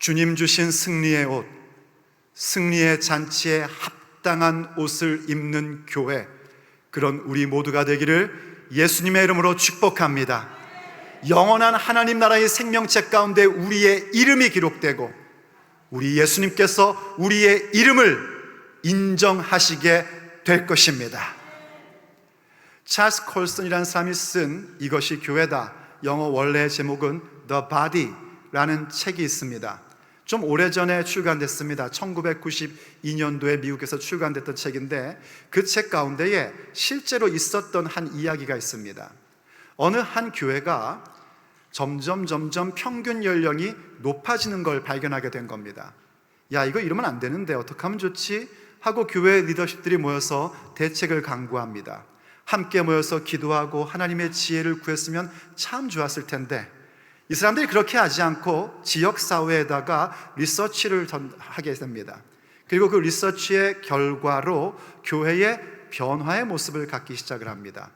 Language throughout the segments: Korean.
주님 주신 승리의 옷, 승리의 잔치에 합당한 옷을 입는 교회, 그런 우리 모두가 되기를 예수님의 이름으로 축복합니다. 영원한 하나님 나라의 생명책 가운데 우리의 이름이 기록되고 우리 예수님께서 우리의 이름을 인정하시게 될 것입니다. 찰스 콜슨이라는 사람이 쓴 이것이 교회다, 영어 원래의 제목은 The Body라는 책이 있습니다. 좀 오래전에 출간됐습니다. 1992년도에 미국에서 출간됐던 책인데 그 책 가운데에 실제로 있었던 한 이야기가 있습니다. 어느 한 교회가 점점 평균 연령이 높아지는 걸 발견하게 된 겁니다. 야, 이거 이러면 안 되는데 어떻게 하면 좋지? 하고 교회 리더십들이 모여서 대책을 강구합니다. 함께 모여서 기도하고 하나님의 지혜를 구했으면 참 좋았을 텐데, 이 사람들이 그렇게 하지 않고 지역사회에다가 리서치를 하게 됩니다. 그리고 그 리서치의 결과로 교회의 변화의 모습을 갖기 시작을 합니다.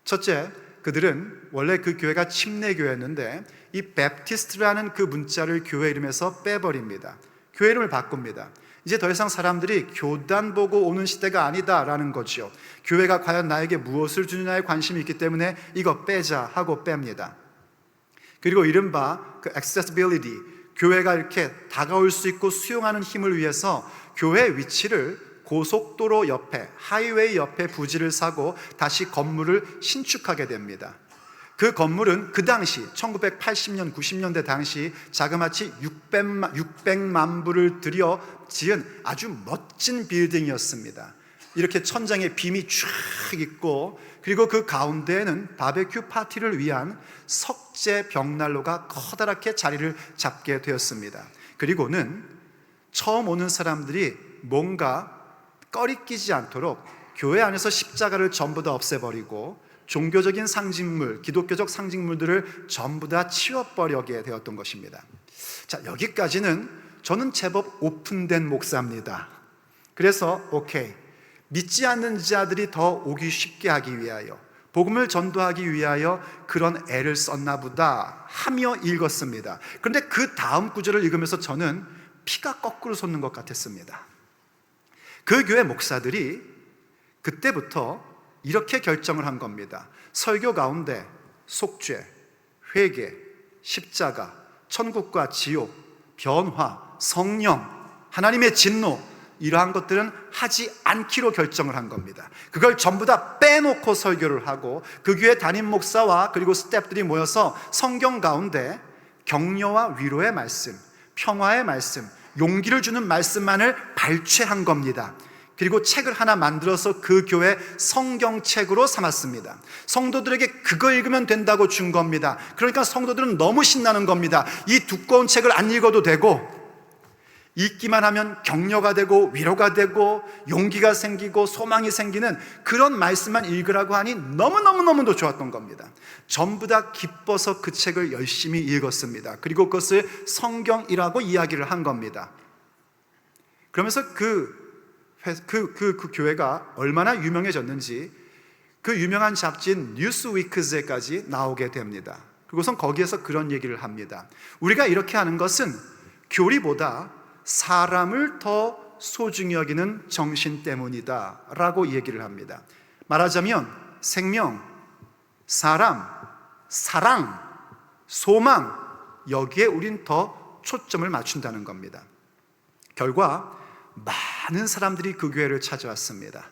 첫째, 그들은 원래 그 교회가 침례교회였는데 이 베프티스트라는 그 문자를 교회 이름에서 빼버립니다. 교회 이름을 바꿉니다. 이제 더 이상 사람들이 교단 보고 오는 시대가 아니다라는 거죠. 교회가 과연 나에게 무엇을 주느냐에 관심이 있기 때문에 이거 빼자 하고 뺍니다. 그리고 이른바 그 accessibility, 교회가 이렇게 다가올 수 있고 수용하는 힘을 위해서 교회 위치를 고속도로 옆에, 하이웨이 옆에 부지를 사고 다시 건물을 신축하게 됩니다. 그 건물은 그 당시 1980년, 90년대 당시 자그마치 600만 불을 들여 지은 아주 멋진 빌딩이었습니다. 이렇게 천장에 빔이 쫙 있고, 그리고 그 가운데에는 바베큐 파티를 위한 석재 벽난로가 커다랗게 자리를 잡게 되었습니다. 그리고는 처음 오는 사람들이 뭔가 꺼리끼지 않도록 교회 안에서 십자가를 전부 다 없애버리고 종교적인 상징물, 기독교적 상징물들을 전부 다 치워버리게 되었던 것입니다. 자, 여기까지는 저는 제법 오픈된 목사입니다. 그래서 오케이, 믿지 않는 자들이 더 오기 쉽게 하기 위하여, 복음을 전도하기 위하여 그런 애를 썼나 보다 하며 읽었습니다. 그런데 그 다음 구절을 읽으면서 저는 피가 거꾸로 솟는 것 같았습니다. 그 교회 목사들이 그때부터 이렇게 결정을 한 겁니다. 설교 가운데 속죄, 회개, 십자가, 천국과 지옥, 변화, 성령, 하나님의 진노, 이러한 것들은 하지 않기로 결정을 한 겁니다. 그걸 전부 다 빼놓고 설교를 하고 그 교회 담임 목사와 그리고 스태프들이 모여서 성경 가운데 격려와 위로의 말씀, 평화의 말씀, 용기를 주는 말씀만을 발췌한 겁니다. 그리고 책을 하나 만들어서 그 교회 성경책으로 삼았습니다. 성도들에게 그거 읽으면 된다고 준 겁니다. 그러니까 성도들은 너무 신나는 겁니다. 이 두꺼운 책을 안 읽어도 되고, 읽기만 하면 격려가 되고 위로가 되고 용기가 생기고 소망이 생기는 그런 말씀만 읽으라고 하니 너무너무너무도 좋았던 겁니다. 전부 다 기뻐서 그 책을 열심히 읽었습니다. 그리고 그것을 성경이라고 이야기를 한 겁니다. 그러면서 그 교회가 얼마나 유명해졌는지 그 유명한 잡지인 뉴스위크즈에까지 나오게 됩니다. 그것은 거기에서 그런 얘기를 합니다. 우리가 이렇게 하는 것은 교리보다 사람을 더 소중히 여기는 정신 때문이다 라고 얘기를 합니다. 말하자면 생명, 사람, 사랑, 소망, 여기에 우린 더 초점을 맞춘다는 겁니다. 결과 많은 사람들이 그 교회를 찾아왔습니다.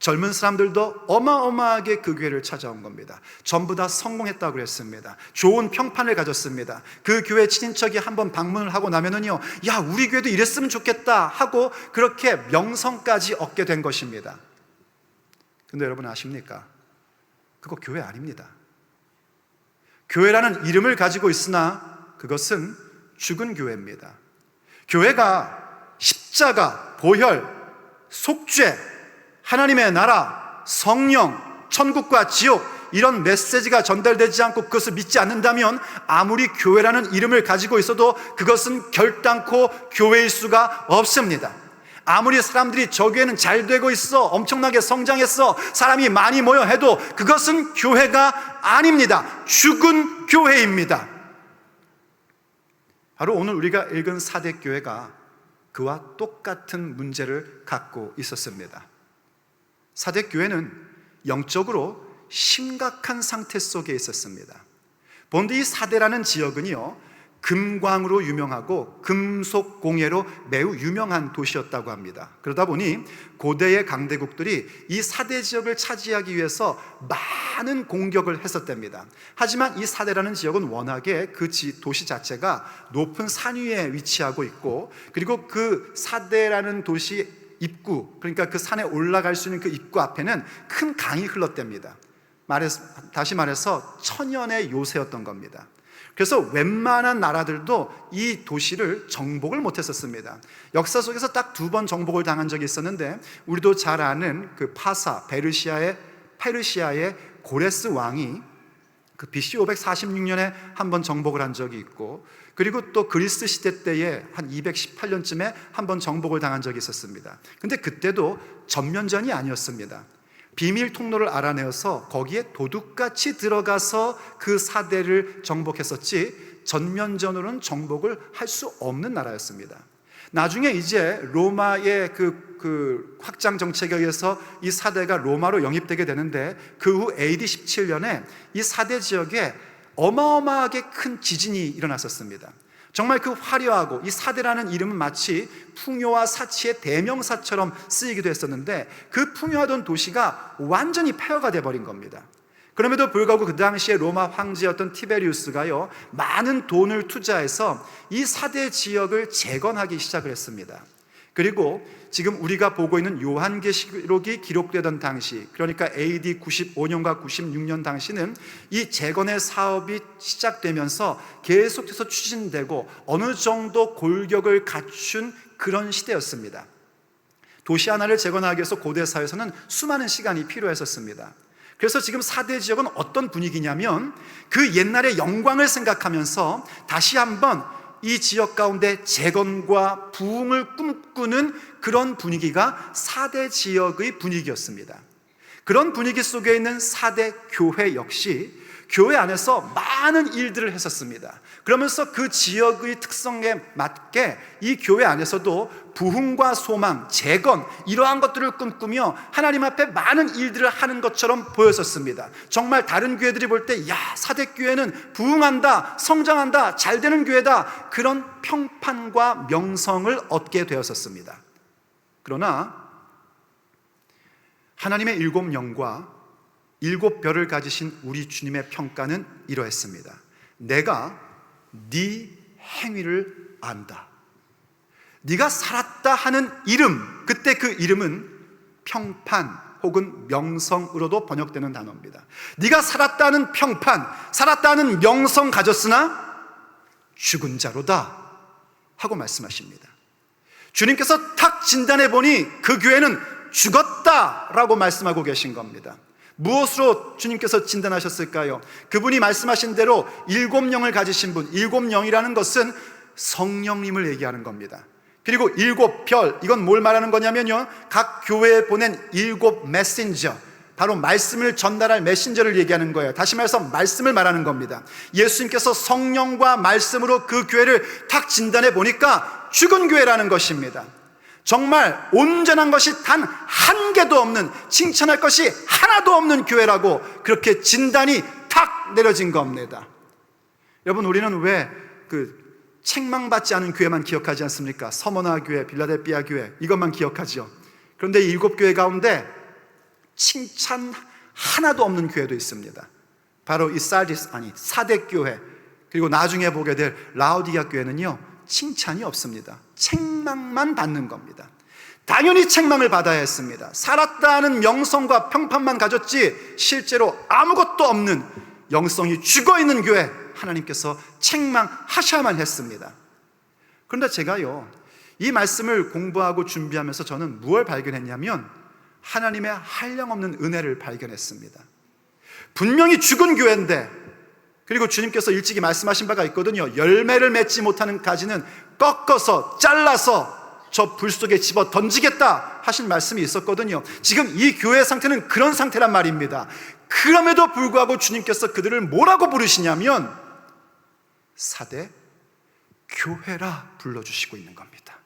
젊은 사람들도 어마어마하게 그 교회를 찾아온 겁니다. 전부 다 성공했다고 그랬습니다. 좋은 평판을 가졌습니다. 그 교회 친인척이 한번 방문을 하고 나면은요, 야, 우리 교회도 이랬으면 좋겠다 하고 그렇게 명성까지 얻게 된 것입니다. 근데 여러분 아십니까? 그거 교회 아닙니다. 교회라는 이름을 가지고 있으나 그것은 죽은 교회입니다. 교회가 십자가, 보혈, 속죄, 하나님의 나라, 성령, 천국과 지옥, 이런 메시지가 전달되지 않고 그것을 믿지 않는다면 아무리 교회라는 이름을 가지고 있어도 그것은 결단코 교회일 수가 없습니다. 아무리 사람들이 저 교회는 잘 되고 있어, 엄청나게 성장했어, 사람이 많이 모여 해도 그것은 교회가 아닙니다. 죽은 교회입니다. 바로 오늘 우리가 읽은 사대교회가 그와 똑같은 문제를 갖고 있었습니다. 사대교회는 영적으로 심각한 상태 속에 있었습니다. 본디 이 사대라는 지역은요, 금광으로 유명하고 금속 공예로 매우 유명한 도시였다고 합니다. 그러다 보니 고대의 강대국들이 이 사대 지역을 차지하기 위해서 많은 공격을 했었답니다. 하지만 이 사대라는 지역은 워낙에 그 도시 자체가 높은 산 위에 위치하고 있고, 그리고 그 사대라는 도시 입구, 그러니까 그 산에 올라갈 수 있는 그 입구 앞에는 큰 강이 흘렀답니다. 다시 말해서 천연의 요새였던 겁니다. 그래서 웬만한 나라들도 이 도시를 정복을 못했었습니다. 역사 속에서 딱 2번 정복을 당한 적이 있었는데, 우리도 잘 아는 그 페르시아의 고레스 왕이 그 BC 546년에 한번 정복을 한 적이 있고, 그리고 또 그리스 시대 때에 한 218년쯤에 한번 정복을 당한 적이 있었습니다. 근데 그때도 전면전이 아니었습니다. 비밀 통로를 알아내어서 거기에 도둑같이 들어가서 그 사대를 정복했었지, 전면전으로는 정복을 할 수 없는 나라였습니다. 나중에 이제 로마의 그 확장 정책에 의해서 이 사대가 로마로 영입되게 되는데, 그 후 AD 17년에 이 사대 지역에 어마어마하게 큰 지진이 일어났었습니다. 정말 그 화려하고, 이 사대라는 이름은 마치 풍요와 사치의 대명사처럼 쓰이기도 했었는데, 그 풍요하던 도시가 완전히 폐허가 돼버린 겁니다. 그럼에도 불구하고 그 당시에 로마 황제였던 티베리우스가요, 많은 돈을 투자해서 이 사대 지역을 재건하기 시작을 했습니다. 그리고 지금 우리가 보고 있는 요한계시록이 기록되던 당시, 그러니까 AD 95년과 96년 당시는 이 재건의 사업이 시작되면서 계속해서 추진되고 어느 정도 골격을 갖춘 그런 시대였습니다. 도시 하나를 재건하기 위해서 고대 사회에서는 수많은 시간이 필요했었습니다. 그래서 지금 사대 지역은 어떤 분위기냐면, 그 옛날의 영광을 생각하면서 다시 한번 이 지역 가운데 재건과 부흥을 꿈꾸는 그런 분위기가 사대 지역의 분위기였습니다. 그런 분위기 속에 있는 사대 교회 역시 교회 안에서 많은 일들을 했었습니다. 그러면서 그 지역의 특성에 맞게 이 교회 안에서도 부흥과 소망, 재건, 이러한 것들을 꿈꾸며 하나님 앞에 많은 일들을 하는 것처럼 보였었습니다. 정말 다른 교회들이 볼 때, 야, 사대교회는 부흥한다, 성장한다, 잘 되는 교회다, 그런 평판과 명성을 얻게 되었었습니다. 그러나 하나님의 7영과 7별을 가지신 우리 주님의 평가는 이러했습니다. 내가 네 행위를 안다. 네가 살았다 하는 이름, 그때 그 이름은 평판 혹은 명성으로도 번역되는 단어입니다. 네가 살았다는 평판, 살았다는 명성 가졌으나 죽은 자로다 하고 말씀하십니다. 주님께서 탁 진단해 보니 그 교회는 죽었다라고 말씀하고 계신 겁니다. 무엇으로 주님께서 진단하셨을까요? 그분이 말씀하신 대로 7영을 가지신 분, 7영이라는 것은 성령님을 얘기하는 겁니다. 그리고 7별, 이건 뭘 말하는 거냐면요, 각 교회에 보낸 7 메신저, 바로 말씀을 전달할 메신저를 얘기하는 거예요. 다시 말해서 말씀을 말하는 겁니다. 예수님께서 성령과 말씀으로 그 교회를 탁 진단해 보니까 죽은 교회라는 것입니다. 정말 온전한 것이 단 한 개도 없는, 칭찬할 것이 하나도 없는 교회라고 그렇게 진단이 탁 내려진 겁니다. 여러분, 우리는 왜 책망받지 않은 교회만 기억하지 않습니까? 서머나 교회, 빌라델피아 교회, 이것만 기억하죠. 그런데 이 7교회 가운데 칭찬 하나도 없는 교회도 있습니다. 바로 이 사대 교회, 그리고 나중에 보게 될 라오디게아 교회는요, 칭찬이 없습니다. 책망만 받는 겁니다. 당연히 책망을 받아야 했습니다. 살았다는 명성과 평판만 가졌지 실제로 아무것도 없는, 영성이 죽어있는 교회, 하나님께서 책망하셔야만 했습니다. 그런데 제가요, 이 말씀을 공부하고 준비하면서 저는 무엇을 발견했냐면, 하나님의 한량없는 은혜를 발견했습니다. 분명히 죽은 교회인데, 그리고 주님께서 일찍이 말씀하신 바가 있거든요. 열매를 맺지 못하는 가지는 꺾어서 잘라서 저 불 속에 집어 던지겠다 하신 말씀이 있었거든요. 지금 이 교회의 상태는 그런 상태란 말입니다. 그럼에도 불구하고 주님께서 그들을 뭐라고 부르시냐면 사대 교회라 불러주시고 있는 겁니다.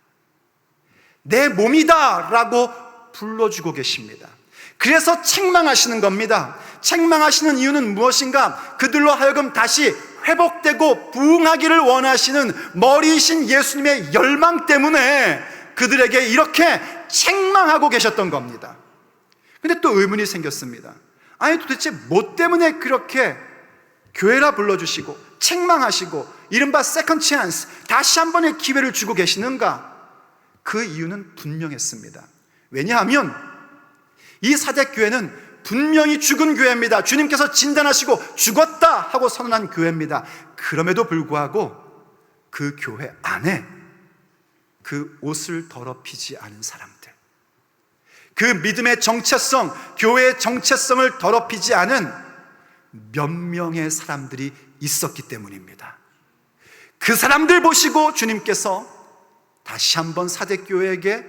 내 몸이다 라고 불러주고 계십니다. 그래서 책망하시는 겁니다. 책망하시는 이유는 무엇인가? 그들로 하여금 다시 회복되고 부흥하기를 원하시는 머리이신 예수님의 열망 때문에 그들에게 이렇게 책망하고 계셨던 겁니다. 근데 또 의문이 생겼습니다. 아니 도대체 뭐 때문에 그렇게 교회라 불러주시고 책망하시고 이른바 세컨 찬스, 다시 한 번의 기회를 주고 계시는가? 그 이유는 분명했습니다. 왜냐하면 이 사대교회는 분명히 죽은 교회입니다. 주님께서 진단하시고 죽었다 하고 선언한 교회입니다. 그럼에도 불구하고 그 교회 안에 그 옷을 더럽히지 않은 사람들, 그 믿음의 정체성, 교회의 정체성을 더럽히지 않은 몇 명의 사람들이 있었기 때문입니다. 그 사람들 보시고 주님께서 다시 한번 사대교회에게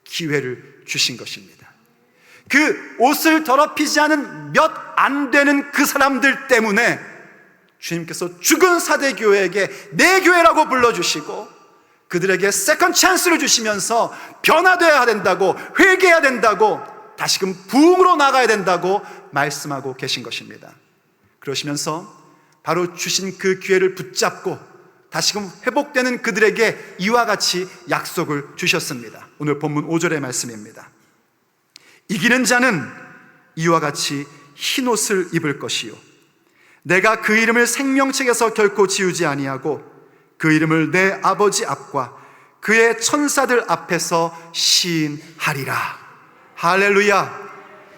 기회를 주신 것입니다. 그 옷을 더럽히지 않은 몇 안 되는 그 사람들 때문에 주님께서 죽은 사대교회에게 내 교회라고 불러주시고 그들에게 세컨 찬스를 주시면서 변화되어야 된다고, 회개해야 된다고, 다시금 부흥으로 나가야 된다고 말씀하고 계신 것입니다. 그러시면서 바로 주신 그 기회를 붙잡고 다시금 회복되는 그들에게 이와 같이 약속을 주셨습니다. 오늘 본문 5절의 말씀입니다. 이기는 자는 이와 같이 흰옷을 입을 것이요 내가 그 이름을 생명책에서 결코 지우지 아니하고 그 이름을 내 아버지 앞과 그의 천사들 앞에서 시인하리라. 할렐루야.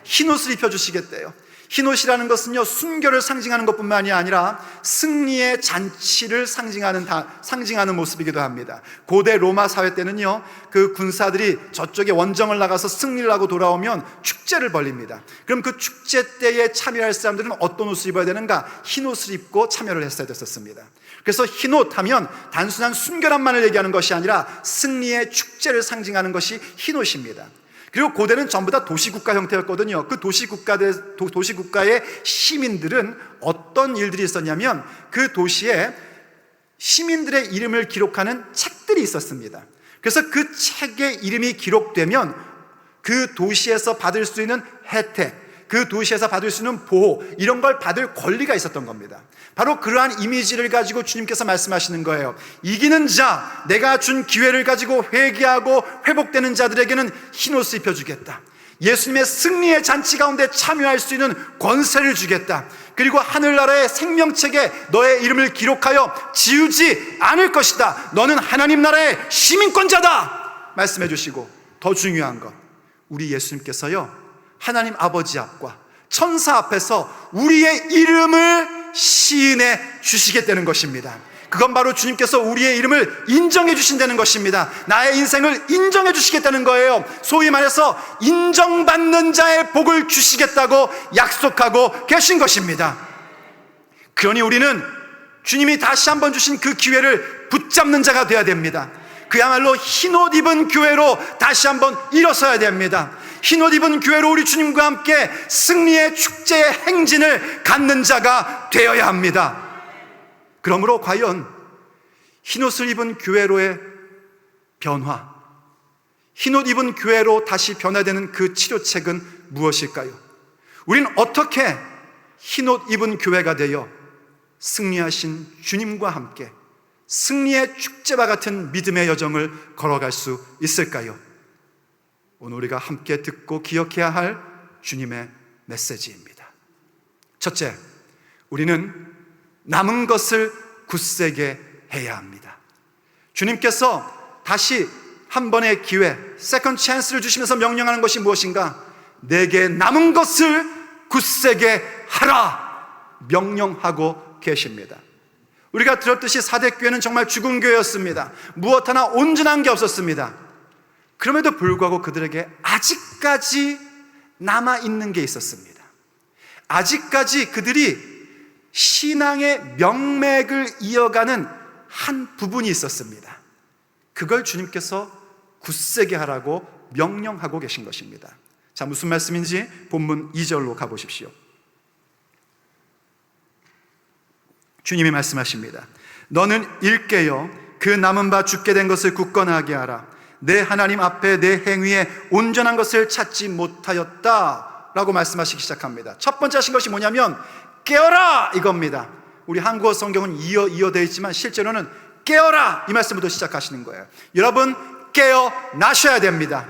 흰옷을 입혀주시겠대요. 흰옷이라는 것은요, 순교를 상징하는 것뿐만이 아니라 승리의 잔치를 상징하는 모습이기도 합니다. 고대 로마 사회 때는요, 그 군사들이 저쪽에 원정을 나가서 승리를 하고 돌아오면 축제를 벌립니다. 그럼 그 축제 때에 참여할 사람들은 어떤 옷을 입어야 되는가? 흰옷을 입고 참여를 했어야 됐었습니다. 그래서 흰옷 하면 단순한 순결함만을 얘기하는 것이 아니라 승리의 축제를 상징하는 것이 흰옷입니다. 그리고 고대는 전부 다 도시국가 형태였거든요. 그 도시국가의 시민들은 어떤 일들이 있었냐면 그 도시에 시민들의 이름을 기록하는 책들이 있었습니다. 그래서 그 책에 이름이 기록되면 그 도시에서 받을 수 있는 혜택, 그 도시에서 받을 수 있는 보호, 이런 걸 받을 권리가 있었던 겁니다. 바로 그러한 이미지를 가지고 주님께서 말씀하시는 거예요. 이기는 자, 내가 준 기회를 가지고 회개하고 회복되는 자들에게는 흰옷을 입혀주겠다. 예수님의 승리의 잔치 가운데 참여할 수 있는 권세를 주겠다. 그리고 하늘나라의 생명책에 너의 이름을 기록하여 지우지 않을 것이다. 너는 하나님 나라의 시민권자다 말씀해 주시고, 더 중요한 것, 우리 예수님께서요, 하나님 아버지 앞과 천사 앞에서 우리의 이름을 시인해 주시겠다는 것입니다. 그건 바로 주님께서 우리의 이름을 인정해 주신다는 것입니다. 나의 인생을 인정해 주시겠다는 거예요. 소위 말해서 인정받는 자의 복을 주시겠다고 약속하고 계신 것입니다. 그러니 우리는 주님이 다시 한번 주신 그 기회를 붙잡는 자가 되어야 됩니다. 그야말로 흰옷 입은 교회로 다시 한번 일어서야 됩니다. 흰옷 입은 교회로 우리 주님과 함께 승리의 축제의 행진을 갖는 자가 되어야 합니다. 그러므로 과연 흰옷을 입은 교회로의 변화, 흰옷 입은 교회로 다시 변화되는 그 치료책은 무엇일까요? 우리는 어떻게 흰옷 입은 교회가 되어 승리하신 주님과 함께 승리의 축제와 같은 믿음의 여정을 걸어갈 수 있을까요? 오늘 우리가 함께 듣고 기억해야 할 주님의 메시지입니다. 첫째, 우리는 남은 것을 굳세게 해야 합니다. 주님께서 다시 한 번의 기회, 세컨 찬스를 주시면서 명령하는 것이 무엇인가? 내게 남은 것을 굳세게 하라 명령하고 계십니다. 우리가 들었듯이 사대교회는 정말 죽은 교회였습니다. 무엇 하나 온전한 게 없었습니다. 그럼에도 불구하고 그들에게 아직까지 남아있는 게 있었습니다. 아직까지 그들이 신앙의 명맥을 이어가는 한 부분이 있었습니다. 그걸 주님께서 굳세게 하라고 명령하고 계신 것입니다. 자, 무슨 말씀인지 본문 2절로 가보십시오. 주님이 말씀하십니다. 너는 일깨어 그 남은 바 죽게 된 것을 굳건하게 하라. 내 하나님 앞에 내 행위에 온전한 것을 찾지 못하였다 라고 말씀하시기 시작합니다. 첫 번째 하신 것이 뭐냐면 깨어라 이겁니다. 우리 한국어 성경은 이어되어 있지만 실제로는 깨어라 이 말씀부터 시작하시는 거예요. 여러분 깨어나셔야 됩니다.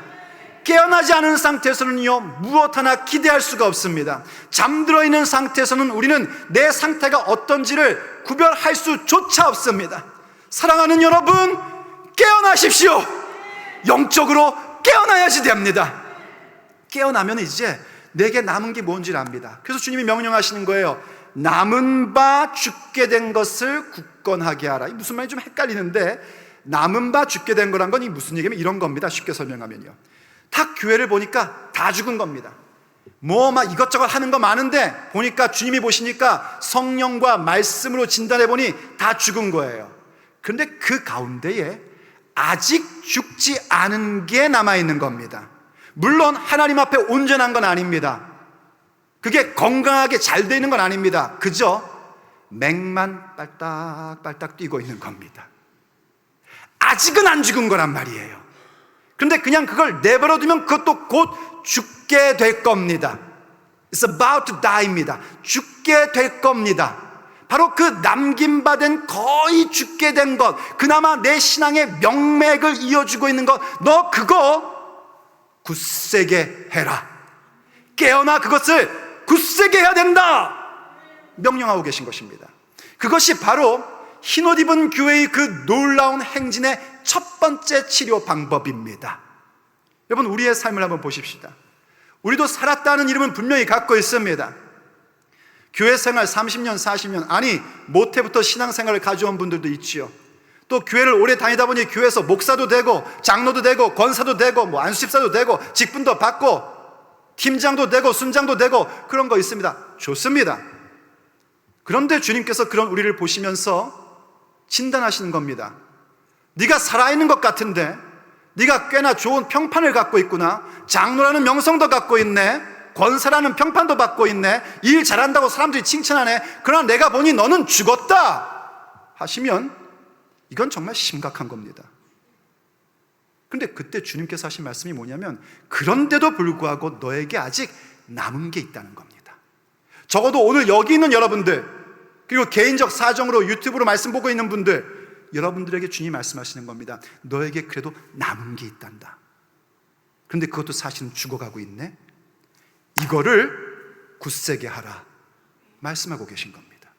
깨어나지 않은 상태에서는요 무엇 하나 기대할 수가 없습니다. 잠들어 있는 상태에서는 우리는 내 상태가 어떤지를 구별할 수조차 없습니다. 사랑하는 여러분, 깨어나십시오. 영적으로 깨어나야지 됩니다. 깨어나면 이제 내게 남은 게 뭔지를 압니다. 그래서 주님이 명령하시는 거예요. 남은 바 죽게 된 것을 굳건하게 하라. 무슨 말인지 좀 헷갈리는데, 남은 바 죽게 된 거란 건 무슨 얘기냐면 이런 겁니다. 쉽게 설명하면요, 다 교회를 보니까 다 죽은 겁니다. 뭐 막 이것저것 하는 거 많은데 보니까 주님이 보시니까 성령과 말씀으로 진단해 보니 다 죽은 거예요. 그런데 그 가운데에 아직 죽지 않은 게 남아있는 겁니다. 물론 하나님 앞에 온전한 건 아닙니다. 그게 건강하게 잘 되어 있는 건 아닙니다. 그저 맥만 빨딱빨딱 뛰고 있는 겁니다. 아직은 안 죽은 거란 말이에요. 그런데 그냥 그걸 내버려 두면 그것도 곧 죽게 될 겁니다. It's about to die입니다. 죽게 될 겁니다. 바로 그 남김받은 거의 죽게 된 것, 그나마 내 신앙의 명맥을 이어주고 있는 것, 너 그거 굳세게 해라. 깨어나 그것을 굳세게 해야 된다 명령하고 계신 것입니다. 그것이 바로 흰옷 입은 교회의 그 놀라운 행진의 첫 번째 치료 방법입니다. 여러분, 우리의 삶을 한번 보십시다. 우리도 살았다는 이름은 분명히 갖고 있습니다. 교회 생활 30년, 40년, 아니 모태부터 신앙생활을 가져온 분들도 있지요. 또 교회를 오래 다니다 보니 교회에서 목사도 되고 장로도 되고 권사도 되고 뭐 안수집사도 되고 직분도 받고 팀장도 되고 순장도 되고 그런 거 있습니다. 좋습니다. 그런데 주님께서 그런 우리를 보시면서 진단하시는 겁니다. 네가 살아있는 것 같은데, 네가 꽤나 좋은 평판을 갖고 있구나, 장로라는 명성도 갖고 있네, 권사라는 평판도 받고 있네, 일 잘한다고 사람들이 칭찬하네, 그러나 내가 보니 너는 죽었다 하시면 이건 정말 심각한 겁니다. 그런데 그때 주님께서 하신 말씀이 뭐냐면, 그런데도 불구하고 너에게 아직 남은 게 있다는 겁니다. 적어도 오늘 여기 있는 여러분들, 그리고 개인적 사정으로 유튜브로 말씀 보고 있는 분들, 여러분들에게 주님이 말씀하시는 겁니다. 너에게 그래도 남은 게 있단다. 그런데 그것도 사실은 죽어가고 있네. 이거를 굳세게 하라 말씀하고 계신 겁니다.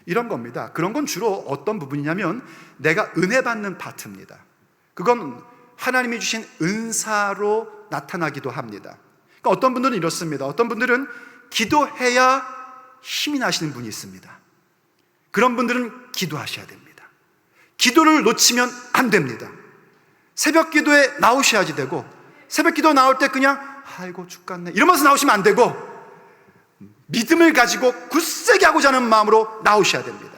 이런 겁니다. 그런 건 주로 어떤 부분이냐면 내가 은혜 받는 파트입니다. 그건 하나님이 주신 은사로 나타나기도 합니다. 그러니까 어떤 분들은 이렇습니다. 어떤 분들은 기도해야 힘이 나시는 분이 있습니다. 그런 분들은 기도하셔야 됩니다. 기도를 놓치면 안 됩니다. 새벽 기도에 나오셔야지 되고, 새벽 기도 나올 때 그냥 아이고 죽겠네 이러면서 나오시면 안 되고, 믿음을 가지고 굳세게 하고자 하는 마음으로 나오셔야 됩니다.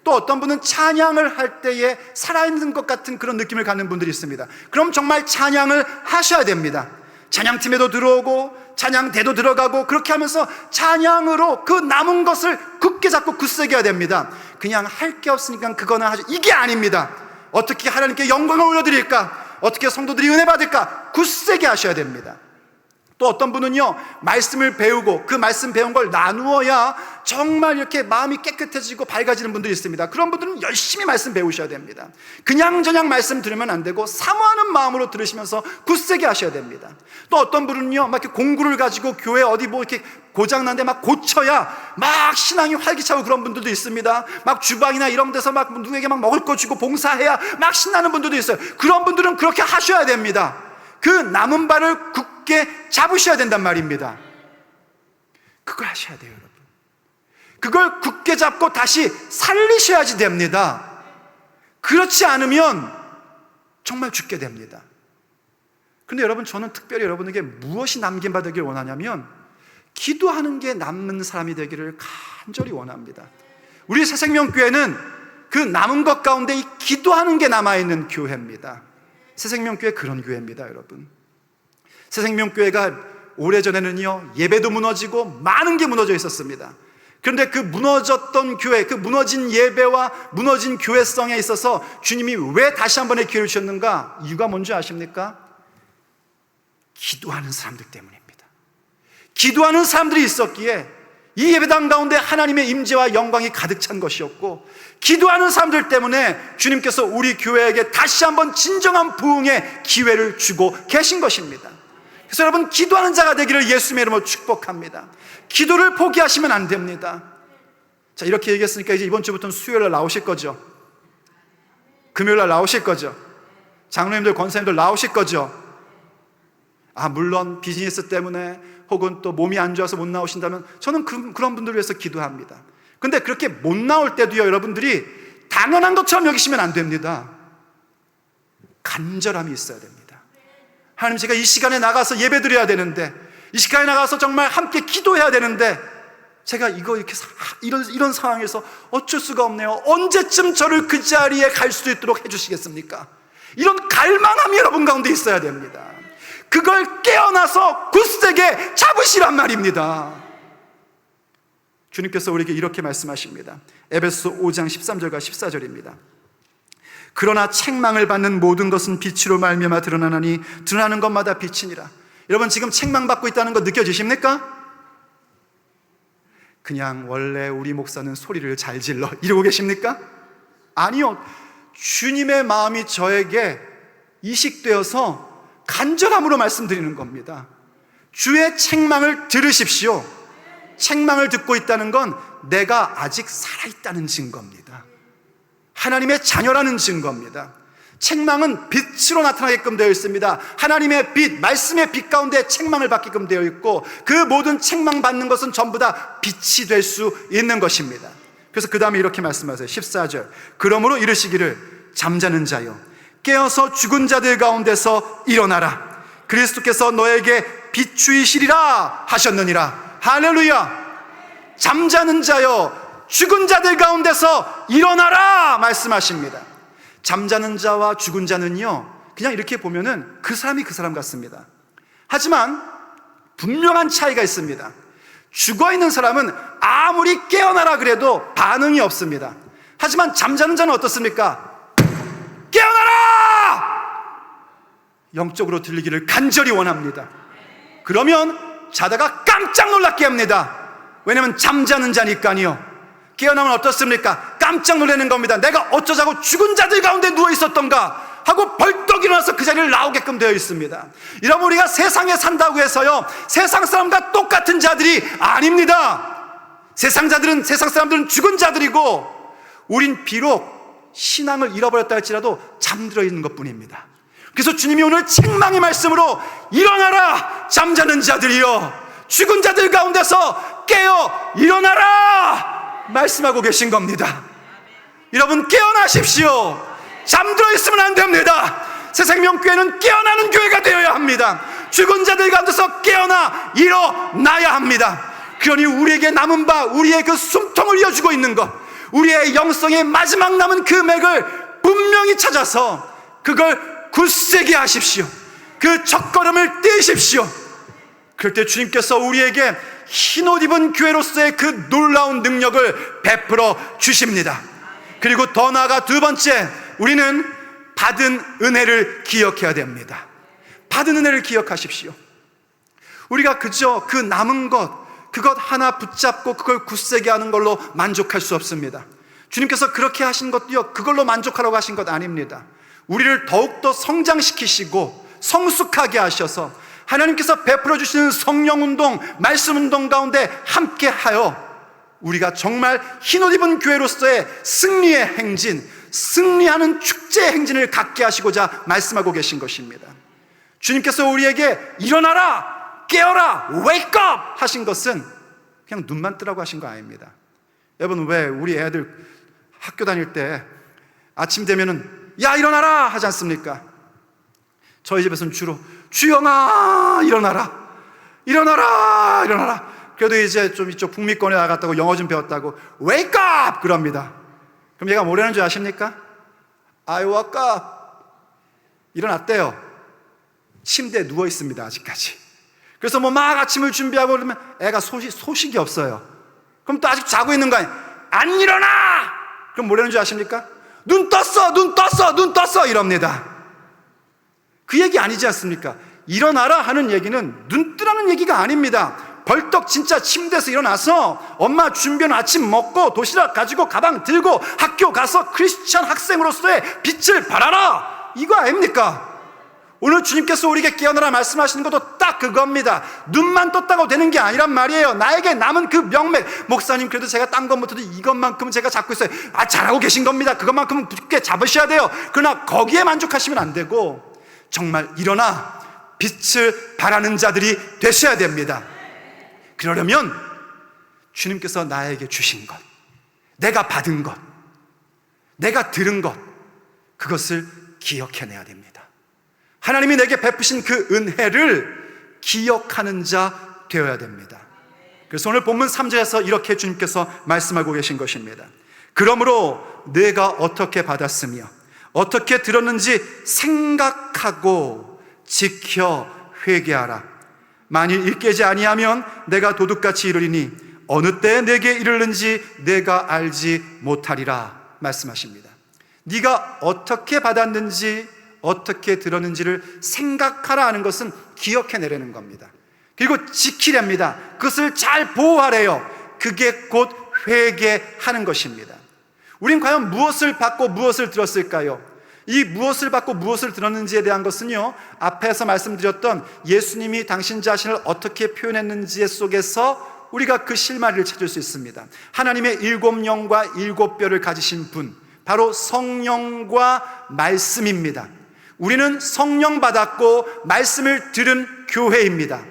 또 어떤 분은 찬양을 할 때에 살아있는 것 같은 그런 느낌을 갖는 분들이 있습니다. 그럼 정말 찬양을 하셔야 됩니다. 찬양팀에도 들어오고 찬양대도 들어가고 그렇게 하면서 찬양으로 그 남은 것을 굳게 잡고 굳세게 해야 됩니다. 그냥 할 게 없으니까 그거나 하죠, 이게 아닙니다. 어떻게 하나님께 영광을 올려드릴까, 어떻게 성도들이 은혜 받을까, 굳세게 하셔야 됩니다. 또 어떤 분은요, 말씀을 배우고 그 말씀 배운 걸 나누어야 정말 이렇게 마음이 깨끗해지고 밝아지는 분들이 있습니다. 그런 분들은 열심히 말씀 배우셔야 됩니다. 그냥저냥 말씀 들으면 안 되고 사모하는 마음으로 들으시면서 굳세게 하셔야 됩니다. 또 어떤 분은요, 막 이렇게 공구를 가지고 교회 어디 뭐 이렇게 고장난데 막 고쳐야 막 신앙이 활기차고 그런 분들도 있습니다. 막 주방이나 이런 데서 막 누구에게 막 먹을 거 주고 봉사해야 막 신나는 분들도 있어요. 그런 분들은 그렇게 하셔야 됩니다. 그 남은 바를 굳게 잡으셔야 된단 말입니다. 그걸 하셔야 돼요, 여러분. 그걸 굳게 잡고 다시 살리셔야지 됩니다. 그렇지 않으면 정말 죽게 됩니다. 그런데 여러분, 저는 특별히 여러분에게 무엇이 남김받기를 원하냐면 기도하는 게 남는 사람이 되기를 간절히 원합니다. 우리 새생명교회는 그 남은 것 가운데 이 기도하는 게 남아있는 교회입니다. 새생명교회 그런 교회입니다, 여러분. 새생명교회가 오래전에는요, 예배도 무너지고 많은 게 무너져 있었습니다. 그런데 그 무너졌던 교회, 그 무너진 예배와 무너진 교회성에 있어서 주님이 왜 다시 한 번의 기회를 주셨는가? 이유가 뭔지 아십니까? 기도하는 사람들 때문입니다. 기도하는 사람들이 있었기에 이 예배당 가운데 하나님의 임재와 영광이 가득 찬 것이었고, 기도하는 사람들 때문에 주님께서 우리 교회에게 다시 한번 진정한 부흥의 기회를 주고 계신 것입니다. 그래서 여러분, 기도하는 자가 되기를 예수님의 이름으로 축복합니다. 기도를 포기하시면 안 됩니다. 자, 이렇게 얘기했으니까 이제 이번 주부터는 수요일날 나오실 거죠? 금요일날 나오실 거죠? 장로님들, 권사님들 나오실 거죠? 물론 비즈니스 때문에 혹은 또 몸이 안 좋아서 못 나오신다면 저는 그런 분들을 위해서 기도합니다. 근데 그렇게 못 나올 때도요, 여러분들이 당연한 것처럼 여기시면 안 됩니다. 간절함이 있어야 됩니다. 하나님, 제가 이 시간에 나가서 예배 드려야 되는데, 이 시간에 나가서 정말 함께 기도해야 되는데, 제가 이런 상황에서 어쩔 수가 없네요. 언제쯤 저를 그 자리에 갈 수 있도록 해주시겠습니까? 이런 갈망함이 여러분 가운데 있어야 됩니다. 그걸 깨어나서 굳세게 잡으시란 말입니다. 주님께서 우리에게 이렇게 말씀하십니다. 에베소 5장 13절과 14절입니다. 그러나 책망을 받는 모든 것은 빛으로 말미암아 드러나나니 드러나는 것마다 빛이니라. 여러분, 지금 책망받고 있다는 거 느껴지십니까? 그냥 원래 우리 목사는 소리를 잘 질러 이러고 계십니까? 아니요. 주님의 마음이 저에게 이식되어서 간절함으로 말씀드리는 겁니다. 주의 책망을 들으십시오. 책망을 듣고 있다는 건 내가 아직 살아있다는 증거입니다. 하나님의 자녀라는 증거입니다. 책망은 빛으로 나타나게끔 되어 있습니다. 하나님의 빛, 말씀의 빛 가운데 책망을 받게끔 되어 있고, 그 모든 책망받는 것은 전부 다 빛이 될 수 있는 것입니다. 그래서 그 다음에 이렇게 말씀하세요. 14절. 그러므로 이르시기를 잠자는 자여 깨어서 죽은 자들 가운데서 일어나라. 그리스도께서 너에게 비추이시리라 하셨느니라. 할렐루야. 잠자는 자여 죽은 자들 가운데서 일어나라 말씀하십니다. 잠자는 자와 죽은 자는요, 그냥 이렇게 보면은 그 사람이 그 사람 같습니다. 하지만 분명한 차이가 있습니다. 죽어있는 사람은 아무리 깨어나라 그래도 반응이 없습니다. 하지만 잠자는 자는 어떻습니까? 깨어나라! 영적으로 들리기를 간절히 원합니다. 그러면 자다가 깜짝 놀랍게 합니다. 왜냐하면 잠자는 자니까요. 깨어나면 어떻습니까? 깜짝 놀라는 겁니다. 내가 어쩌자고 죽은 자들 가운데 누워 있었던가 하고 벌떡 일어나서 그 자리를 나오게끔 되어 있습니다. 여러분, 우리가 세상에 산다고 해서요, 세상 사람과 똑같은 자들이 아닙니다. 세상 사람들은 죽은 자들이고, 우린 비록 신앙을 잃어버렸다 할지라도 잠들어 있는 것뿐입니다. 그래서 주님이 오늘 책망의 말씀으로 일어나라 잠자는 자들이여, 죽은 자들 가운데서 깨어 일어나라 말씀하고 계신 겁니다. 여러분, 깨어나십시오. 잠들어 있으면 안 됩니다. 새생명교회는 깨어나는 교회가 되어야 합니다. 죽은 자들 가운데서 깨어나 일어나야 합니다. 그러니 우리에게 남은 바, 우리의 그 숨통을 이어주고 있는 것, 우리의 영성의 마지막 남은 그 맥을 분명히 찾아서 그걸 굳세게 하십시오. 그 첫걸음을 떼십시오. 그럴 때 주님께서 우리에게 흰옷 입은 교회로서의 그 놀라운 능력을 베풀어 주십니다. 그리고 더 나아가 두 번째, 우리는 받은 은혜를 기억해야 됩니다. 받은 은혜를 기억하십시오. 우리가 그저 그 남은 그것 하나 붙잡고 그걸 굳세게 하는 걸로 만족할 수 없습니다. 주님께서 그렇게 하신 것도요, 그걸로 만족하라고 하신 것 아닙니다. 우리를 더욱더 성장시키시고 성숙하게 하셔서 하나님께서 베풀어 주시는 성령 운동, 말씀 운동 가운데 함께하여 우리가 정말 흰옷 입은 교회로서의 승리의 행진, 승리하는 축제의 행진을 갖게 하시고자 말씀하고 계신 것입니다. 주님께서 우리에게 일어나라, 깨어라, wake up 하신 것은 그냥 눈만 뜨라고 하신 거 아닙니다. 여러분, 왜 우리 애들 학교 다닐 때 아침 되면은 야 일어나라 하지 않습니까? 저희 집에서는 주로 주영아 일어나라, 일어나라, 일어나라. 그래도 이제 좀 이쪽 북미권에 나갔다고 영어 좀 배웠다고 wake up 그럽니다. 그럼 얘가 뭐라는 줄 아십니까? I woke up. 일어났대요. 침대에 누워 있습니다, 아직까지. 그래서 뭐 막 아침을 준비하고 그러면 애가 소식이 없어요. 그럼 또 아직 자고 있는 거 아니에요? 안 일어나! 그럼 뭐라는 줄 아십니까? 눈 떴어! 눈 떴어! 눈 떴어! 이럽니다. 그 얘기 아니지 않습니까? 일어나라 하는 얘기는 눈 뜨라는 얘기가 아닙니다. 벌떡 진짜 침대에서 일어나서 엄마 준비한 아침 먹고 도시락 가지고 가방 들고 학교 가서 크리스찬 학생으로서의 빛을 발하라! 이거 아닙니까? 오늘 주님께서 우리에게 깨어나라 말씀하시는 것도 딱 그겁니다. 눈만 떴다고 되는 게 아니란 말이에요. 나에게 남은 그 명맥, 목사님 그래도 제가 딴 것 못해도 이것만큼은 제가 잡고 있어요. 잘하고 계신 겁니다. 그것만큼은 굳게 잡으셔야 돼요. 그러나 거기에 만족하시면 안 되고 정말 일어나 빛을 발하는 자들이 되셔야 됩니다. 그러려면 주님께서 나에게 주신 것, 내가 받은 것, 내가 들은 것, 그것을 기억해내야 됩니다. 하나님이 내게 베푸신 그 은혜를 기억하는 자 되어야 됩니다. 그래서 오늘 본문 3절에서 이렇게 주님께서 말씀하고 계신 것입니다. 그러므로 내가 어떻게 받았으며 어떻게 들었는지 생각하고 지켜 회개하라. 만일 일깨지 아니하면 내가 도둑같이 이르리니 어느 때에 내게 이르는지 내가 알지 못하리라 말씀하십니다. 네가 어떻게 받았는지 어떻게 들었는지를 생각하라 하는 것은 기억해내라는 겁니다. 그리고 지키랍니다. 그것을 잘 보호하래요. 그게 곧 회개하는 것입니다. 우린 과연 무엇을 받고 무엇을 들었을까요? 이 무엇을 받고 무엇을 들었는지에 대한 것은요, 앞에서 말씀드렸던 예수님이 당신 자신을 어떻게 표현했는지 속에서 우리가 그 실마리를 찾을 수 있습니다. 하나님의 7영과 7뼈를 가지신 분, 바로 성령과 말씀입니다. 우리는 성령 받았고 말씀을 들은 교회입니다.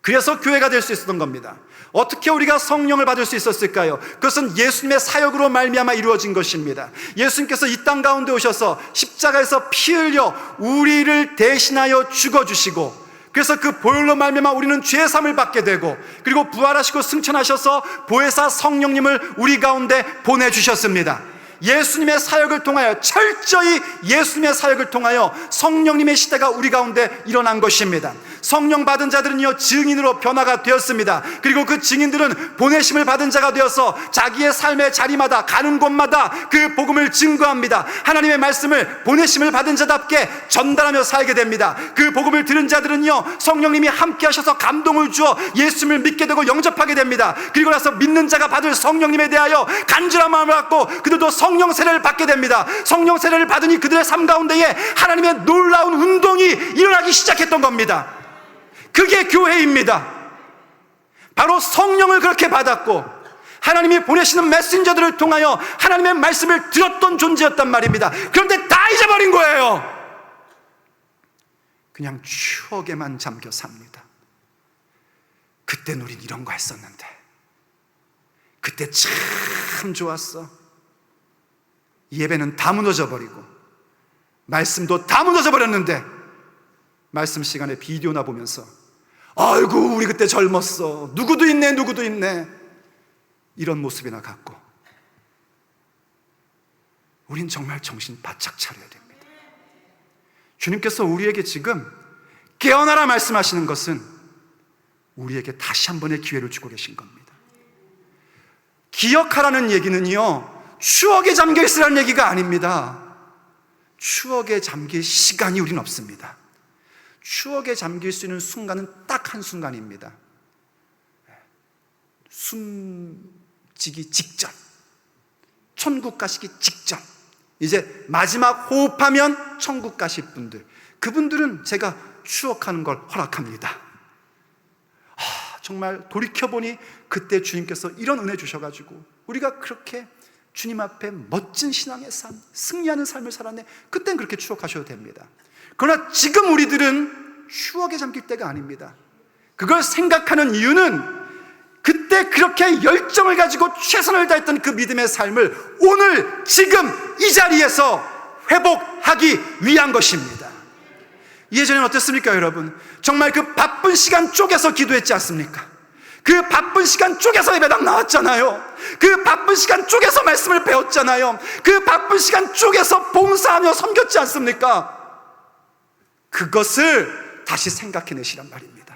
그래서 교회가 될 수 있었던 겁니다. 어떻게 우리가 성령을 받을 수 있었을까요? 그것은 예수님의 사역으로 말미암아 이루어진 것입니다. 예수님께서 이 땅 가운데 오셔서 십자가에서 피 흘려 우리를 대신하여 죽어주시고, 그래서 그 보혈로 말미암아 우리는 죄 사함을 받게 되고, 그리고 부활하시고 승천하셔서 보혜사 성령님을 우리 가운데 보내주셨습니다. 예수님의 사역을 통하여, 철저히 예수님의 사역을 통하여 성령님의 시대가 우리 가운데 일어난 것입니다. 성령 받은 자들은요, 증인으로 변화가 되었습니다. 그리고 그 증인들은 보내심을 받은 자가 되어서 자기의 삶의 자리마다, 가는 곳마다 그 복음을 증거합니다. 하나님의 말씀을 보내심을 받은 자답게 전달하며 살게 됩니다. 그 복음을 들은 자들은요, 성령님이 함께 하셔서 감동을 주어 예수님을 믿게 되고 영접하게 됩니다. 그리고 나서 믿는 자가 받을 성령님에 대하여 간절한 마음을 갖고 그들도 성령 세례를 받게 됩니다. 성령 세례를 받으니 그들의 삶 가운데에 하나님의 놀라운 운동이 일어나기 시작했던 겁니다. 그게 교회입니다. 바로 성령을 그렇게 받았고 하나님이 보내시는 메신저들을 통하여 하나님의 말씀을 들었던 존재였단 말입니다. 그런데 다 잊어버린 거예요. 그냥 추억에만 잠겨 삽니다. 그땐 우린 이런 거 했었는데, 그때 참 좋았어. 예배는 다 무너져 버리고 말씀도 다 무너져 버렸는데, 말씀 시간에 비디오나 보면서 아이고 우리 그때 젊었어, 누구도 있네 누구도 있네, 이런 모습이나 갖고 우린 정말 정신 바짝 차려야 됩니다. 주님께서 우리에게 지금 깨어나라 말씀하시는 것은 우리에게 다시 한 번의 기회를 주고 계신 겁니다. 기억하라는 얘기는요, 추억에 잠겨 있으라는 얘기가 아닙니다. 추억에 잠길 시간이 우린 없습니다. 추억에 잠길 수 있는 순간은 딱 한 순간입니다. 숨지기 직전, 천국 가시기 직전, 이제 마지막 호흡하면 천국 가실 분들, 그분들은 제가 추억하는 걸 허락합니다. 정말 돌이켜보니 그때 주님께서 이런 은혜 주셔가지고 우리가 그렇게 주님 앞에 멋진 신앙의 삶, 승리하는 삶을 살았네, 그땐 그렇게 추억하셔도 됩니다. 그러나 지금 우리들은 추억에 잠길 때가 아닙니다. 그걸 생각하는 이유는 그때 그렇게 열정을 가지고 최선을 다했던 그 믿음의 삶을 오늘 지금 이 자리에서 회복하기 위한 것입니다. 예전에는 어땠습니까 여러분? 정말 그 바쁜 시간 쪼개서 기도했지 않습니까? 그 바쁜 시간 쪼개서 예배당 나왔잖아요. 그 바쁜 시간 쪼개서 말씀을 배웠잖아요. 그 바쁜 시간 쪼개서 봉사하며 섬겼지 않습니까? 그것을 다시 생각해내시란 말입니다.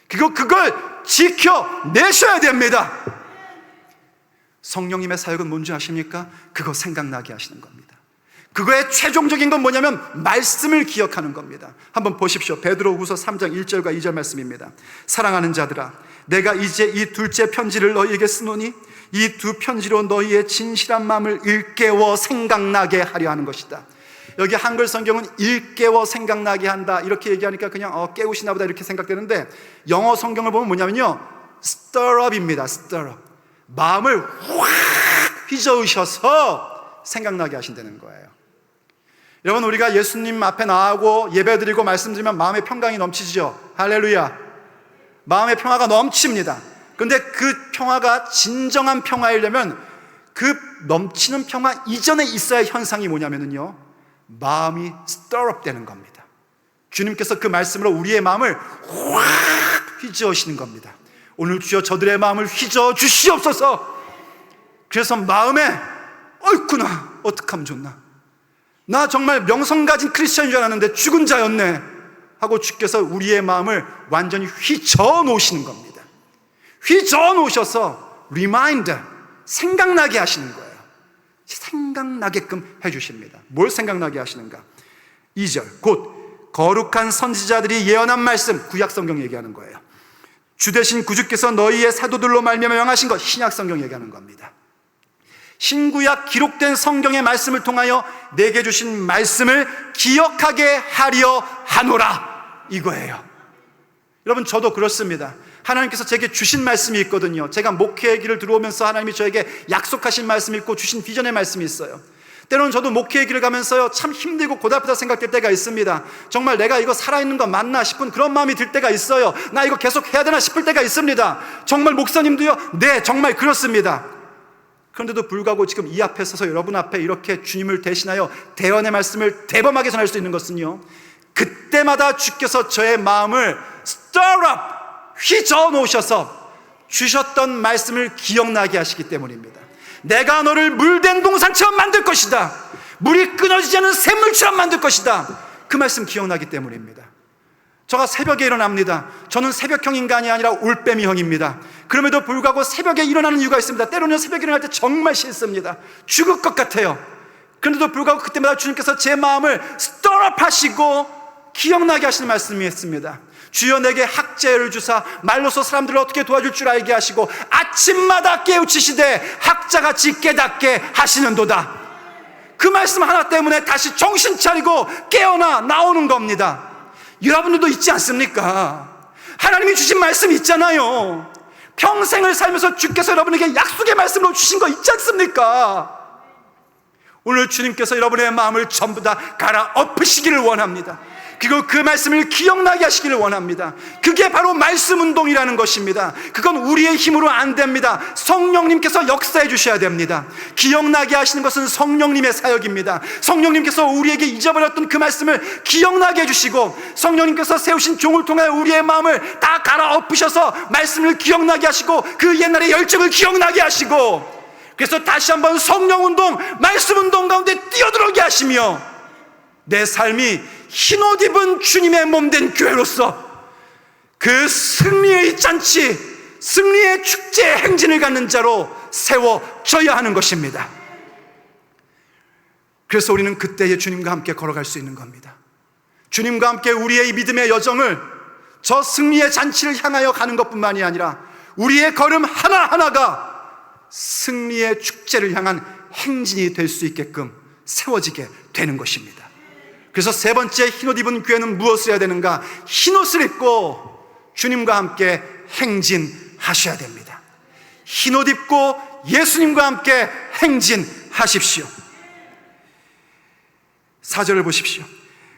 그리고 그걸 지켜내셔야 됩니다. 성령님의 사역은 뭔지 아십니까? 그거 생각나게 하시는 겁니다. 그거의 최종적인 건 뭐냐면 말씀을 기억하는 겁니다. 한번 보십시오. 베드로후서 3장 1절과 2절 말씀입니다. 사랑하는 자들아, 내가 이제 이 둘째 편지를 너희에게 쓰노니 이 두 편지로 너희의 진실한 마음을 일깨워 생각나게 하려 하는 것이다. 여기 한글 성경은 일깨워 생각나게 한다 이렇게 얘기하니까 그냥 깨우시나 보다 이렇게 생각되는데, 영어 성경을 보면 뭐냐면요, stir up입니다. stir up. 마음을 확 휘저으셔서 생각나게 하신다는 거예요. 여러분, 우리가 예수님 앞에 나가고 예배드리고 말씀드리면 마음의 평강이 넘치죠. 할렐루야. 마음의 평화가 넘칩니다. 그런데 그 평화가 진정한 평화이려면 그 넘치는 평화 이전에 있어야 할 현상이 뭐냐면요, 마음이 stir up 되는 겁니다. 주님께서 그 말씀으로 우리의 마음을 확 휘저으시는 겁니다. 오늘 주여 저들의 마음을 휘저어 주시옵소서. 그래서 마음에 어이구나, 어떡하면 좋나, 나 정말 명성 가진 크리스천인 줄 알았는데 죽은 자였네 하고 주께서 우리의 마음을 완전히 휘저어 놓으시는 겁니다. 휘저어 놓으셔서 리마인드, 생각나게 하시는 거예요. 생각나게끔 해주십니다. 뭘 생각나게 하시는가? 2절, 곧 거룩한 선지자들이 예언한 말씀, 구약성경 얘기하는 거예요. 주 대신 구주께서 너희의 사도들로 말미암아 명하신 것, 신약성경 얘기하는 겁니다. 신구약 기록된 성경의 말씀을 통하여 내게 주신 말씀을 기억하게 하려 하노라, 이거예요. 여러분, 저도 그렇습니다. 하나님께서 제게 주신 말씀이 있거든요. 제가 목회의 길을 들어오면서 하나님이 저에게 약속하신 말씀이 있고 주신 비전의 말씀이 있어요. 때로는 저도 목회의 길을 가면서요, 참 힘들고 고달프다 생각될 때가 있습니다. 정말 내가 이거 살아있는 거 맞나 싶은 그런 마음이 들 때가 있어요. 나 이거 계속 해야 되나 싶을 때가 있습니다. 정말 목사님도요? 네, 정말 그렇습니다. 그런데도 불구하고 지금 이 앞에 서서 여러분 앞에 이렇게 주님을 대신하여 대언의 말씀을 대범하게 전할 수 있는 것은요, 그때마다 주께서 저의 마음을 stir up, 휘저어 놓으셔서 주셨던 말씀을 기억나게 하시기 때문입니다. 내가 너를 물된 동산처럼 만들 것이다, 물이 끊어지지 않은 샘물처럼 만들 것이다, 그 말씀 기억나기 때문입니다. 제가 새벽에 일어납니다. 저는 새벽형 인간이 아니라 올빼미형입니다. 그럼에도 불구하고 새벽에 일어나는 이유가 있습니다. 때로는 새벽에 일어날 때 정말 싫습니다. 죽을 것 같아요. 그런데도 불구하고 그때마다 주님께서 제 마음을 stir up 하시고 기억나게 하시는 말씀이 있습니다. 주여 내게 학자를 주사 말로서 사람들을 어떻게 도와줄 줄 알게 하시고 아침마다 깨우치시되 학자같이 깨닫게 하시는도다. 그 말씀 하나 때문에 다시 정신 차리고 깨어나 나오는 겁니다. 여러분들도 있지 않습니까? 하나님이 주신 말씀이 있잖아요. 평생을 살면서 주께서 여러분에게 약속의 말씀으로 주신 거 있지 않습니까? 오늘 주님께서 여러분의 마음을 전부 다 갈아엎으시기를 원합니다. 그리고 그 말씀을 기억나게 하시기를 원합니다. 그게 바로 말씀 운동이라는 것입니다. 그건 우리의 힘으로 안 됩니다. 성령님께서 역사해 주셔야 됩니다. 기억나게 하시는 것은 성령님의 사역입니다. 성령님께서 우리에게 잊어버렸던 그 말씀을 기억나게 해주시고, 성령님께서 세우신 종을 통해 우리의 마음을 다 갈아엎으셔서 말씀을 기억나게 하시고 그 옛날의 열정을 기억나게 하시고, 그래서 다시 한번 성령운동, 말씀운동 가운데 뛰어들어오게 하시며 내 삶이 흰옷 입은 주님의 몸된 교회로서 그 승리의 잔치, 승리의 축제의 행진을 갖는 자로 세워져야 하는 것입니다. 그래서 우리는 그때의 주님과 함께 걸어갈 수 있는 겁니다. 주님과 함께 우리의 믿음의 여정을, 저 승리의 잔치를 향하여 가는 것뿐만이 아니라 우리의 걸음 하나하나가 승리의 축제를 향한 행진이 될 수 있게끔 세워지게 되는 것입니다. 그래서 세 번째 흰옷 입은 교회는 무엇을 해야 되는가? 흰옷을 입고 주님과 함께 행진하셔야 됩니다. 흰옷 입고 예수님과 함께 행진하십시오. 4절을 보십시오.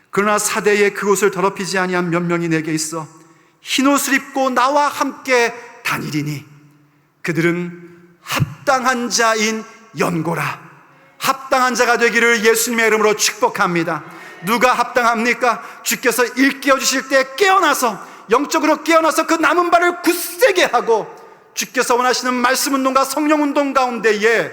그러나 사대에 그곳을 더럽히지 아니한 몇 명이 내게 있어 흰옷을 입고 나와 함께 다니리니 그들은 합당한 자인 연고라. 합당한 자가 되기를 예수님의 이름으로 축복합니다. 누가 합당합니까? 주께서 일깨워 주실 때 깨어나서, 영적으로 깨어나서 그 남은 발을 굳세게 하고 주께서 원하시는 말씀 운동과 성령 운동 가운데에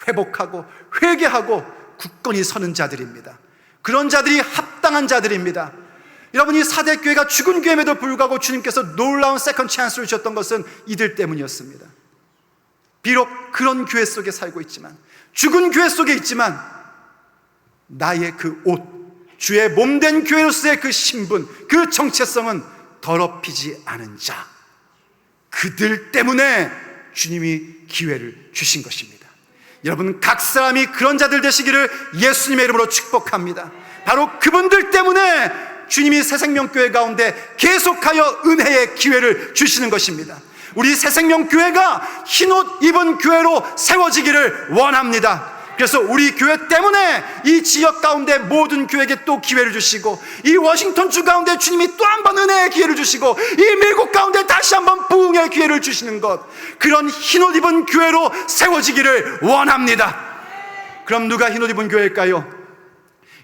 회복하고 회개하고 굳건히 서는 자들입니다. 그런 자들이 합당한 자들입니다. 여러분, 이 사대교회가 죽은 교회임에도 불구하고 주님께서 놀라운 세컨드 찬스를 주셨던 것은 이들 때문이었습니다. 비록 그런 교회 속에 살고 있지만, 죽은 교회 속에 있지만, 나의 그 옷, 주의 몸된 교회로서의 그 신분, 그 정체성은 더럽히지 않은 자, 그들 때문에 주님이 기회를 주신 것입니다. 여러분, 각 사람이 그런 자들 되시기를 예수님의 이름으로 축복합니다. 바로 그분들 때문에 주님이 새생명교회 가운데 계속하여 은혜의 기회를 주시는 것입니다. 우리 새생명교회가 흰옷 입은 교회로 세워지기를 원합니다. 그래서 우리 교회 때문에 이 지역 가운데 모든 교회에게 또 기회를 주시고, 이 워싱턴주 가운데 주님이 또 한 번 은혜의 기회를 주시고, 이 미국 가운데 다시 한번 부흥의 기회를 주시는 것, 그런 흰옷 입은 교회로 세워지기를 원합니다. 그럼 누가 흰옷 입은 교회일까요?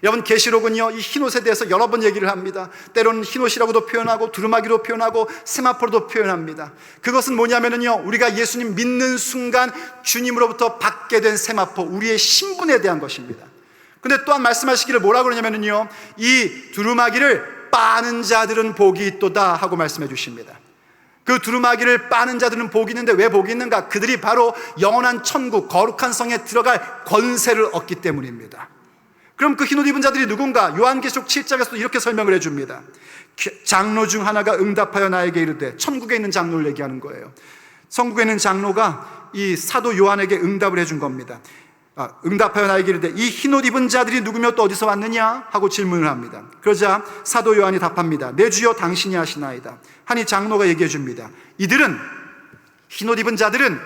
여러분, 계시록은요 이 흰옷에 대해서 여러 번 얘기를 합니다. 때로는 흰옷이라고도 표현하고 두루마기로 표현하고 세마포로도 표현합니다. 그것은 뭐냐면요, 우리가 예수님 믿는 순간 주님으로부터 받게 된 세마포, 우리의 신분에 대한 것입니다. 근데 또한 말씀하시기를 뭐라고 그러냐면요, 이 두루마기를 빠는 자들은 복이 있도다 하고 말씀해 주십니다. 그 두루마기를 빠는 자들은 복이 있는데 왜 복이 있는가? 그들이 바로 영원한 천국, 거룩한 성에 들어갈 권세를 얻기 때문입니다. 그럼 그 흰옷 입은 자들이 누군가? 요한계시록 7장에서도 이렇게 설명을 해줍니다. 장로 중 하나가 응답하여 나에게 이르되, 천국에 있는 장로를 얘기하는 거예요. 천국에 있는 장로가 이 사도 요한에게 응답을 해준 겁니다. 응답하여 나에게 이르되 이 흰옷 입은 자들이 누구며 또 어디서 왔느냐? 하고 질문을 합니다. 그러자 사도 요한이 답합니다. 내 주여 당신이 하시나이다 하니 장로가 얘기해 줍니다. 이들은, 흰옷 입은 자들은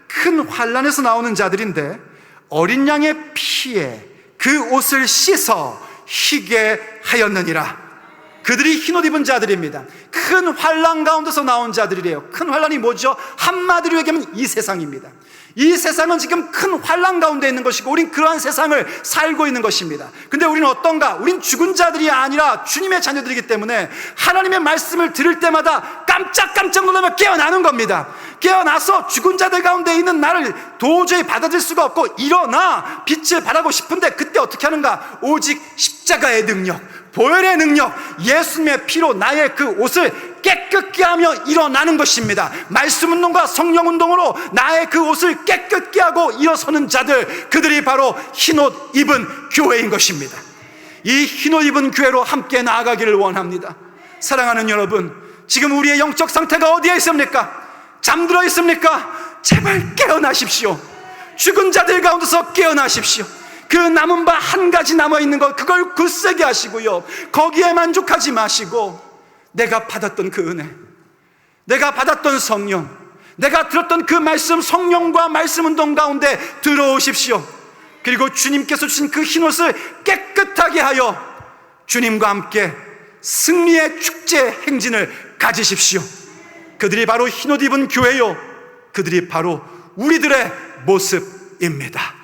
큰 환난에서 나오는 자들인데 어린 양의 피에 그 옷을 씻어 희게 하였느니라. 그들이 흰옷 입은 자들입니다. 큰 환난 가운데서 나온 자들이래요. 큰 환난이 뭐죠? 한마디로 얘기하면 이 세상입니다. 이 세상은 지금 큰 환난 가운데 있는 것이고, 우린 그러한 세상을 살고 있는 것입니다. 근데 우리는 어떤가? 우린 죽은 자들이 아니라 주님의 자녀들이기 때문에 하나님의 말씀을 들을 때마다 깜짝깜짝 놀라며 깨어나는 겁니다. 깨어나서 죽은 자들 가운데 있는 나를 도저히 받아들일 수가 없고, 일어나 빛을 발하고 싶은데 그때 어떻게 하는가? 오직 십자가의 능력, 보혈의 능력, 예수님의 피로 나의 그 옷을 깨끗게 하며 일어나는 것입니다. 말씀 운동과 성령 운동으로 나의 그 옷을 깨끗게 하고 일어서는 자들, 그들이 바로 흰옷 입은 교회인 것입니다. 이 흰옷 입은 교회로 함께 나아가기를 원합니다. 사랑하는 여러분, 지금 우리의 영적 상태가 어디에 있습니까? 잠들어 있습니까? 제발 깨어나십시오. 죽은 자들 가운데서 깨어나십시오. 그 남은 바 한 가지 남아있는 것, 그걸 굳세게 하시고요, 거기에 만족하지 마시고 내가 받았던 그 은혜, 내가 받았던 성령, 내가 들었던 그 말씀, 성령과 말씀 운동 가운데 들어오십시오. 그리고 주님께서 주신 그 흰옷을 깨끗하게 하여 주님과 함께 승리의 축제 행진을 가지십시오. 그들이 바로 흰옷 입은 교회요, 그들이 바로 우리들의 모습입니다.